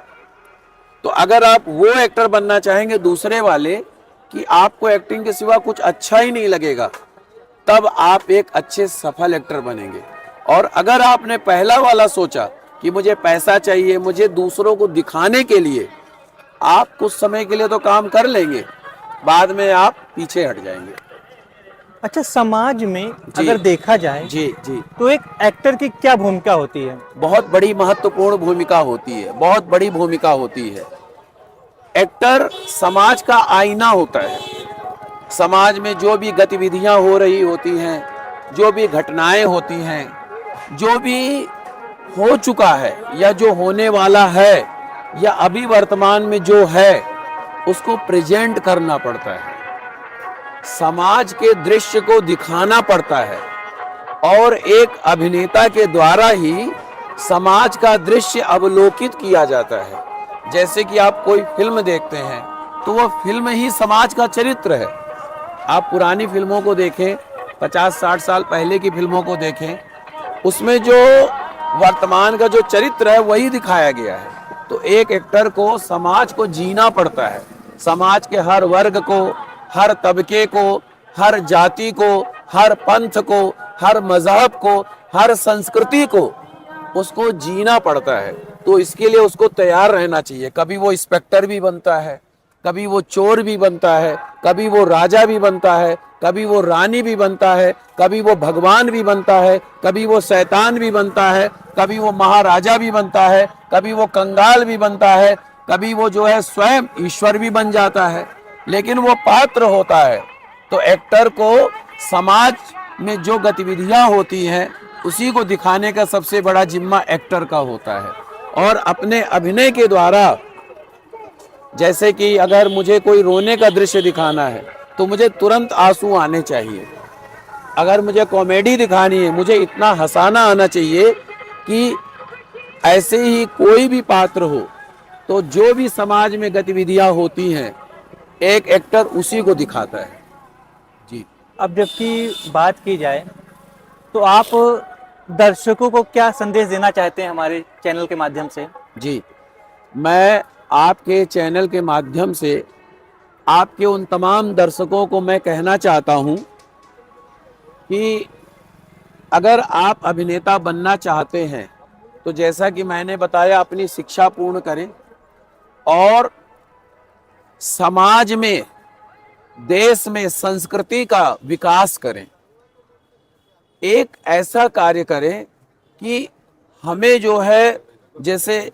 तो अगर आप वो एक्टर बनना चाहेंगे दूसरे वाले, कि आपको एक्टिंग के सिवा कुछ अच्छा ही नहीं लगेगा, तब आप एक अच्छे सफल एक्टर बनेंगे। और अगर आपने पहला वाला सोचा कि मुझे पैसा चाहिए, मुझे दूसरों को दिखाने के लिए, आप कुछ समय के लिए तो काम कर लेंगे, बाद में आप पीछे हट जाएंगे। अच्छा, समाज में अगर देखा जाए जी जी, तो एक एक्टर की क्या भूमिका होती है? बहुत बड़ी महत्वपूर्ण भूमिका होती है, बहुत बड़ी भूमिका होती है। एक्टर समाज का आईना होता है। समाज में जो भी गतिविधियां हो रही होती हैं, जो भी घटनाएं होती हैं, जो भी हो चुका है या जो होने वाला है या अभी वर्तमान में जो है, उसको प्रेजेंट करना पड़ता है। समाज के दृश्य को दिखाना पड़ता है, और एक अभिनेता के द्वारा ही समाज का दृश्य अवलोकित किया जाता है। जैसे कि आप कोई फिल्म देखते हैं तो वह फिल्म ही समाज का चरित्र है। आप पुरानी फिल्मों को देखें, 50-60 साल पहले की फिल्मों को देखें, उसमें जो वर्तमान का जो चरित्र है वही दिखाया गया है। तो एक एक्टर को समाज को जीना पड़ता है। समाज के हर वर्ग को, हर तबके को, हर जाति को, हर पंथ को, हर मजहब को, हर संस्कृति को उसको जीना पड़ता है। तो इसके लिए उसको तैयार रहना चाहिए। कभी वो इंस्पेक्टर भी बनता है, कभी वो चोर भी बनता है, कभी वो राजा भी बनता है, कभी वो रानी भी बनता है, कभी वो भगवान भी बनता है, कभी वो शैतान भी बनता है, कभी वो महाराजा भी बनता है, कभी वो कंगाल भी बनता है, कभी वो जो है स्वयं ईश्वर भी बन जाता है। लेकिन वो पात्र होता है। तो एक्टर को समाज में जो गतिविधियां होती हैं उसी को दिखाने का सबसे बड़ा जिम्मा एक्टर का होता है। और अपने अभिनय के द्वारा, जैसे कि अगर मुझे कोई रोने का दृश्य दिखाना है तो मुझे तुरंत आंसू आने चाहिए। अगर मुझे कॉमेडी दिखानी है, मुझे इतना हंसाना आना चाहिए कि ऐसे ही कोई भी पात्र हो। तो जो भी समाज में गतिविधियां होती हैं, एक एक्टर उसी को दिखाता है। जी। अब जबकि बात की जाए तो आप दर्शकों को क्या संदेश देना चाहते हैं हमारे चैनल के माध्यम से? जी, मैं आपके चैनल के माध्यम से आपके उन तमाम दर्शकों को मैं कहना चाहता हूं कि अगर आप अभिनेता बनना चाहते हैं तो जैसा कि मैंने बताया, अपनी शिक्षा पूर्ण करें और समाज में, देश में संस्कृति का विकास करें। एक ऐसा कार्य करें कि हमें जो है, जैसे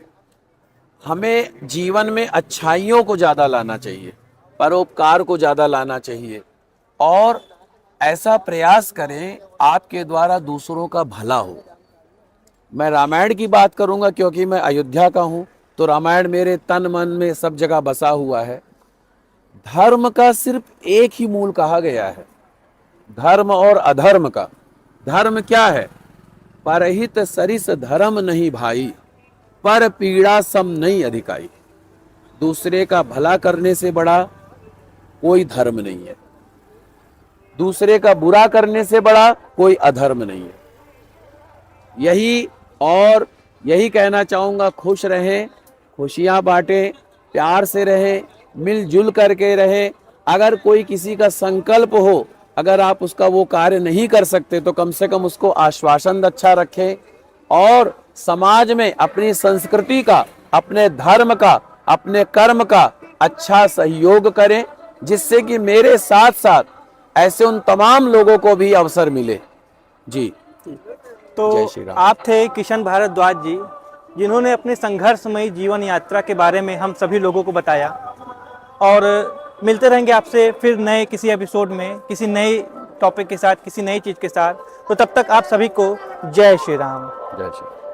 हमें जीवन में अच्छाइयों को ज़्यादा लाना चाहिए, परोपकार को ज़्यादा लाना चाहिए, और ऐसा प्रयास करें आपके द्वारा दूसरों का भला हो। मैं रामायण की बात करूंगा क्योंकि मैं अयोध्या का हूं, तो रामायण मेरे तन मन में सब जगह बसा हुआ है। धर्म का सिर्फ एक ही मूल कहा गया है, धर्म और अधर्म का। धर्म क्या है? परहित सरिस धर्म नहीं भाई, पर पीड़ा सम नहीं अधिकाई। दूसरे का भला करने से बड़ा कोई धर्म नहीं है, दूसरे का बुरा करने से बड़ा कोई अधर्म नहीं है। यही कहना चाहूँगा, खुश रहें, खुशियाँ बांटें, प्यार से रहें, मिलजुल करके रहें। अगर कोई किसी का संकल्प हो, अगर आप उसका वो कार्य नहीं कर सकते तो कम से कम उसको आश्वासन अच्छा रखें, और समाज में अपनी संस्कृति का, अपने धर्म का, अपने कर्म का अच्छा सहयोग करें, जिससे कि मेरे साथ साथ ऐसे उन तमाम लोगों को भी अवसर मिले। जी, तो जय श्री राम। आप थे किशन भारद्वाज जी, जिन्होंने अपने संघर्षमयी जीवन यात्रा के बारे में हम सभी लोगों को बताया। और मिलते रहेंगे आपसे फिर नए किसी एपिसोड में, किसी नए टॉपिक के साथ, किसी नई चीज़ के साथ। तो तब तक आप सभी को जय श्री राम। जय श्री राम।